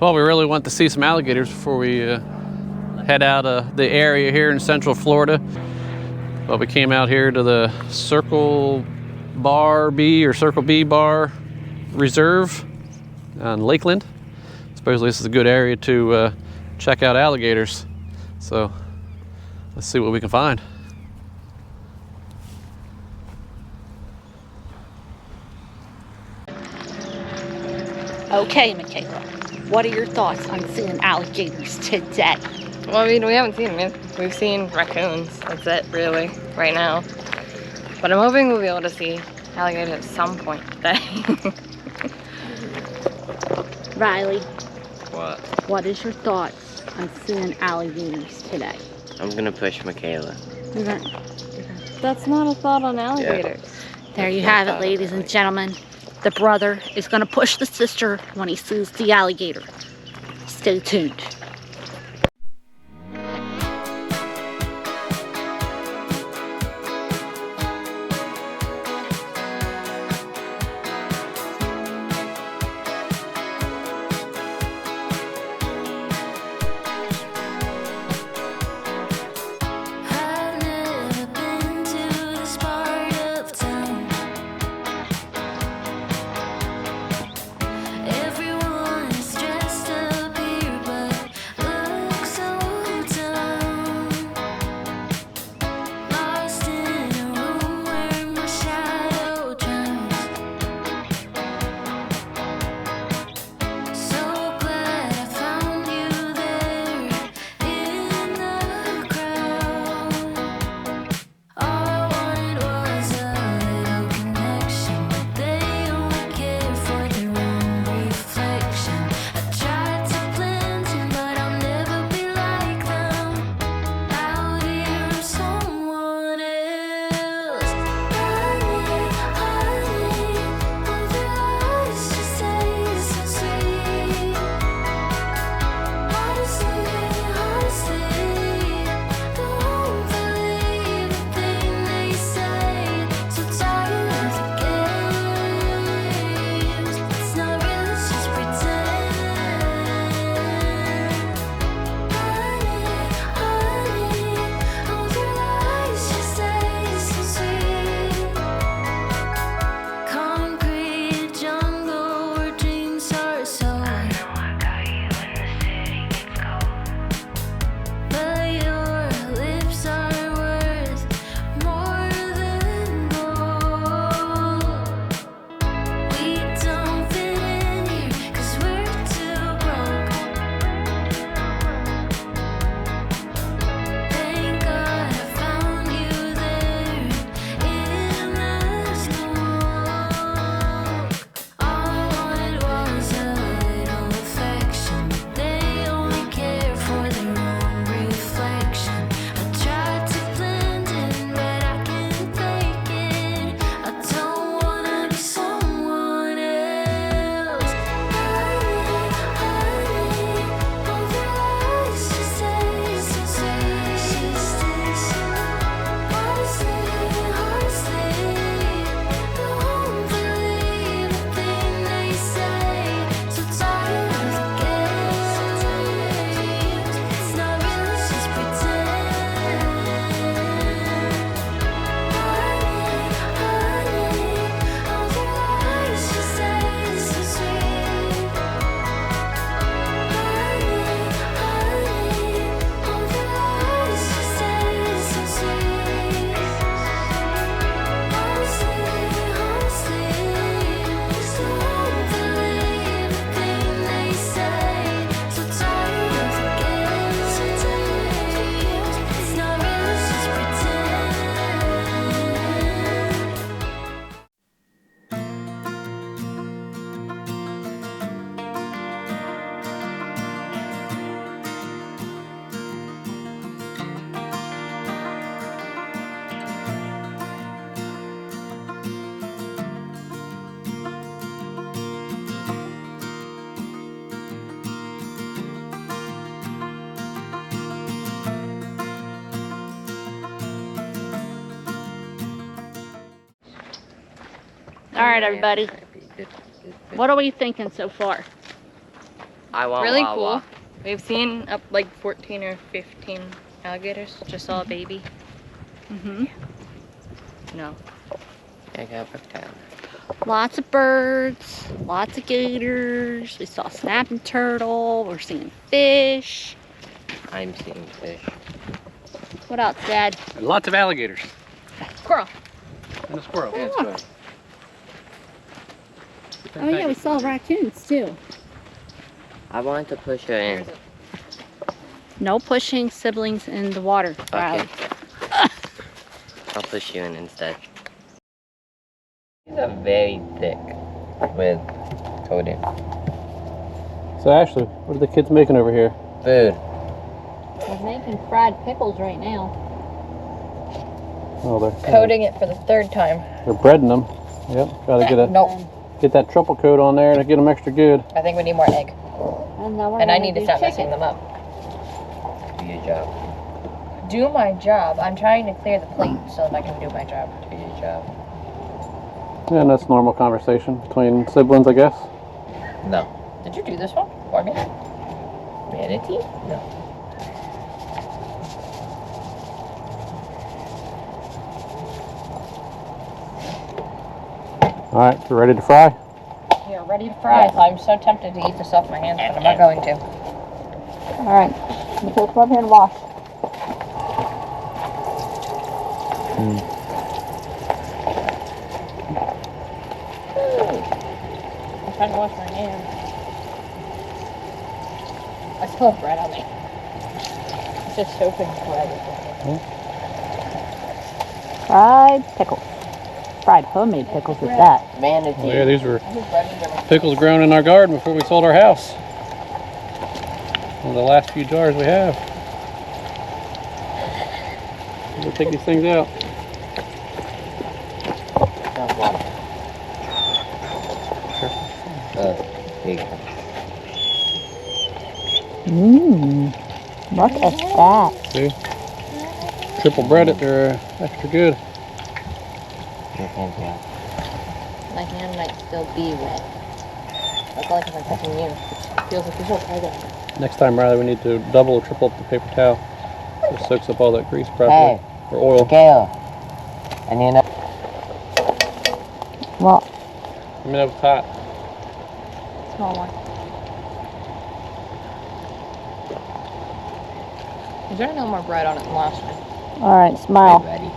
Well, we really want to see some alligators before we head out of the area here in Central Florida. But we came out here to the Circle B Bar Reserve on Lakeland. Supposedly this is a good area to check out alligators. So let's see what we can find. Okay, Michaela, what are your thoughts on seeing alligators today? Well, I mean, we haven't seen them. We've seen raccoons. That's it, really, right now. But I'm hoping we'll be able to see alligators at some point today. Riley, What? what is your thoughts on seeing alligators today? I'm gonna push Michaela. That's not a thought on alligators. There you have it, ladies and gentlemen. The brother is going to push the sister when he sees the alligator. Stay tuned. All right, everybody. What are we thinking so far? I want really Wawa. cool. We've seen up like 14 or 15 alligators. Just saw a baby. Mm-hmm. No. I got reptile. Lots of birds, lots of gators. We saw snapping turtle. We're seeing fish. I'm seeing fish. What else, Dad? And lots of alligators. Squirrel. And a squirrel. Yeah, it's good. Oh yeah, we saw raccoons too. I wanted to push her in. No pushing siblings in the water, Riley. Okay. I'll push you in instead. These are very thick with coating. So Ashley, what are the kids making over here? Food. We're making fried pickles right now. Oh, they're Coating it for the 3rd time. they're breading them. Yep, gotta Nope. get that triple coat on there to get them extra good. I think we need more egg. And I need to stop messing them up. Do your job. Do my job. I'm trying to clear the plate so that I can do my job. Do your job. Yeah, and that's normal conversation between siblings, I guess. No. Did you do this one for me? Manatee? No. All right, so ready to fry? We are ready to fry. I'm so tempted to eat this off my hands, but I'm not going to. All right, you take them up here and wash. I'm trying to wash my hands. I still have bread on me. It's just soaking bread. Fried pickles. Fried homemade pickles with that. Manatee. Oh, yeah, these were pickles grown in our garden before we sold our house. One of the last few jars we have. We'll take these things out. Here you go. Look at that. See? Triple breaded, they're extra good. Your hands out. My hand might still be wet. I feel like if I'm touching you, it feels like you're so tight. Next time, Riley, we need to double or triple up the paper towel. So it soaks up all that grease properly. Hey. Or oil. Michaela. I need another. Well, I mean, that was hot. Small one. Is there no more bread on it than last time? all right, smile. Ready.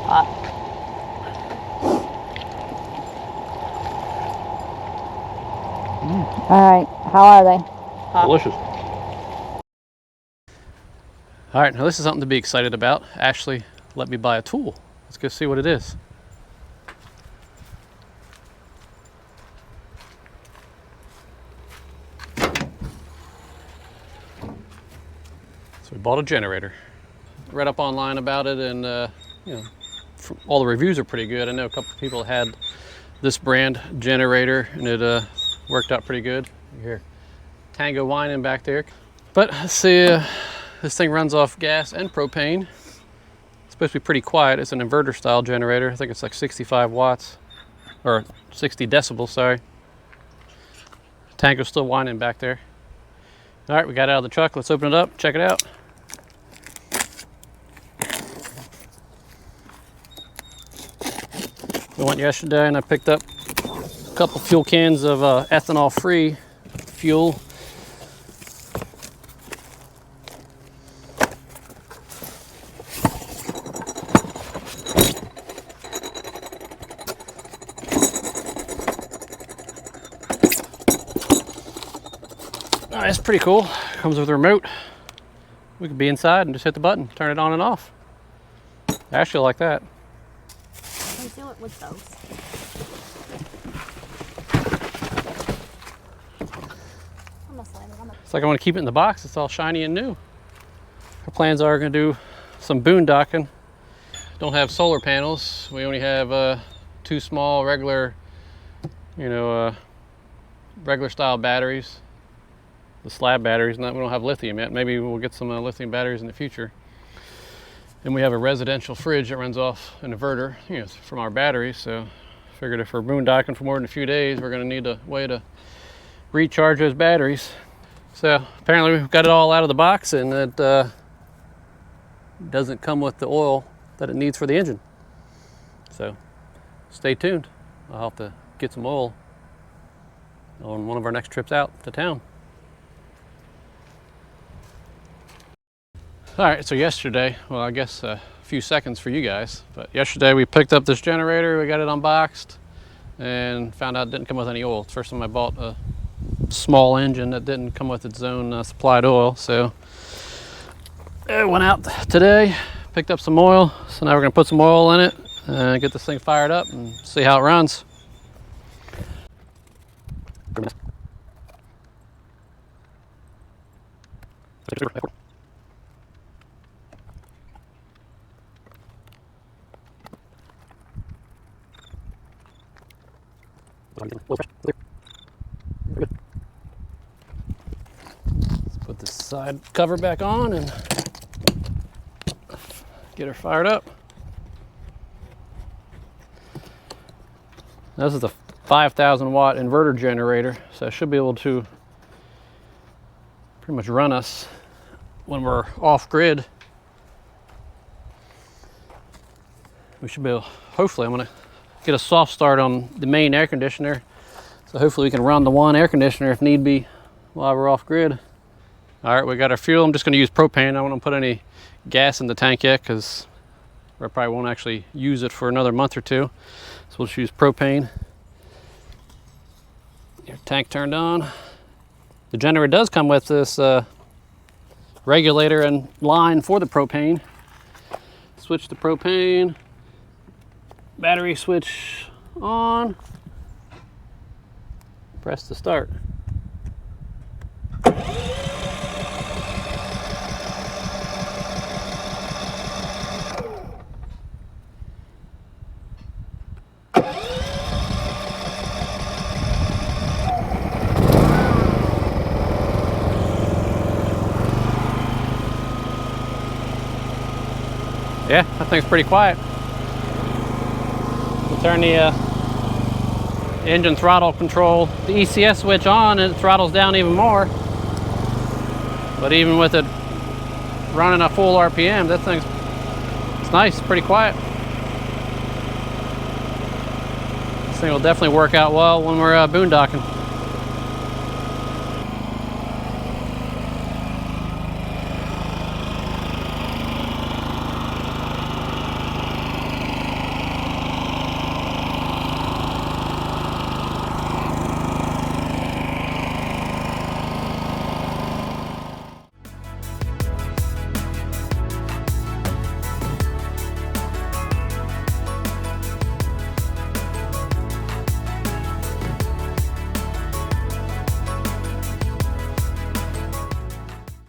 Hot. All right, how are they? Delicious. All right, now this is something to be excited about. Ashley let me buy a tool. Let's go see what it is. So we bought a generator. Read up online about it, and you know, all the reviews are pretty good. I know a couple of people had this brand generator, and it worked out pretty good. You hear Tango whining back there. But let's see, this thing runs off gas and propane. It's supposed to be pretty quiet. It's an inverter style generator. I think it's like 65 watts, or 60 decibels, sorry. Tango's still whining back there. All right, we got it out of the truck. Let's open it up, check it out. I went yesterday and I picked up a couple fuel cans of ethanol-free fuel. Oh, it's pretty cool. Comes with a remote. We could be inside and just hit the button, turn it on and off. I actually like that. Can do it with those. It's like I want to keep it in the box. It's all shiny and new. Our plans are going to do some boondocking. Don't have solar panels. We only have 2 small regular, regular style batteries. The slab batteries, and we don't have lithium yet. Maybe we'll get some lithium batteries in the future. And we have a residential fridge that runs off an inverter, from our batteries. So figured if we're boondocking for more than a few days, we're going to need a way to recharge those batteries. So apparently we've got it all out of the box, and it doesn't come with the oil that it needs for the engine. So stay tuned. I'll have to get some oil on one of our next trips out to town. All right, so yesterday, well, I guess a few seconds for you guys, but yesterday we picked up this generator, we got it unboxed, and found out it didn't come with any oil. It's the first time I bought a small engine that didn't come with its own supplied oil. So I went out today, picked up some oil, so now we're gonna put some oil in it and get this thing fired up and see how it runs. Let's put this side cover back on and get her fired up. This is a 5,000 watt inverter generator, so I should be able to pretty much run us when we're off grid. We should be able, hopefully I'm gonna get a soft start on the main air conditioner, so hopefully we can run the one air conditioner if need be while we're off grid. All right, we got our fuel. I'm just gonna use propane. I don't want to put any gas in the tank yet because I probably won't actually use it for another month or two. So we'll just use propane. Your tank turned on. The generator does come with this regulator and line for the propane. Switch to propane. Battery switch on. Press to start. Yeah, that thing's pretty quiet. We'll turn the engine throttle control, the ECS switch on, and it throttles down even more. But even with it running a full RPM, that thing's, it's nice, pretty quiet. This thing will definitely work out well when we're boondocking.